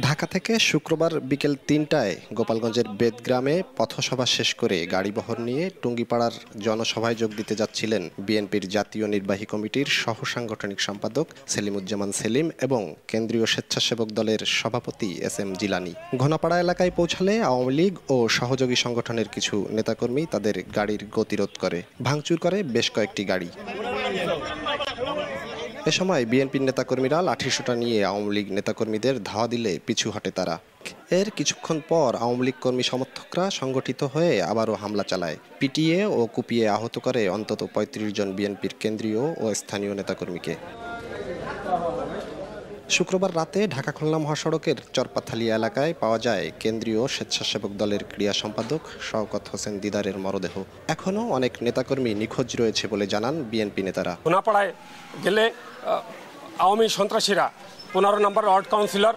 ঢাকা থেকে শুক্রবার বিকেল ৩টায় গোপালগঞ্জের বেদগ্রামে পথসভা শেষ করে গাড়িবহর নিয়ে টুঙ্গিপাড়ার জনসভায় যোগ দিতে যাচ্ছিলেন বিএনপির জাতীয় নির্বাহী কমিটির সহ সাংগঠনিক সম্পাদক সেলিমুজ্জামান সেলিম এবং কেন্দ্রীয় স্বেচ্ছাসেবক দলের সভাপতি SM জিলানী। ঘোনাপাড়া এলাকায় পৌঁছালে আওয়ামী লীগ ও সহযোগী সংগঠনের কিছু নেতাকর্মী তাদের গাড়ির গতিরোধ করে ভাঙচুর করে বেশ কয়েকটি গাড়ি। এ সময় বিএনপির নেতাকর্মীরা লাঠিসোঁটা নিয়ে আওয়ামী লীগ নেতাকর্মীদের ধাওয়া দিলে পিছু হটে তারা। এর কিছুক্ষণ পর আওয়ামী লীগ কর্মী সমর্থকরা সংগঠিত হয়ে আবারও হামলা চালায়, পিটিয়ে ও কুপিয়ে আহত করে অন্তত ৩৫ জন বিএনপির কেন্দ্রীয় ও স্থানীয় নেতাকর্মীকে। শুক্রবার রাতে ঢাকা খুলনা মহাসড়কের চরপাথালিয়া এলাকায় পাওয়া যায় কেন্দ্রীয় স্বেচ্ছাসেবক দলের ক্রীড়া সম্পাদক শওকত হোসেন দিদারের মরদেহ। এখনও অনেক নেতাকর্মী নিখোঁজ রয়েছে বলে জানান বিএনপি নেতারা। ঘোনাপাড়ায় গেলে আওয়ামী সন্ত্রাসীরা 15 নম্বর ওয়ার্ড কাউন্সিলর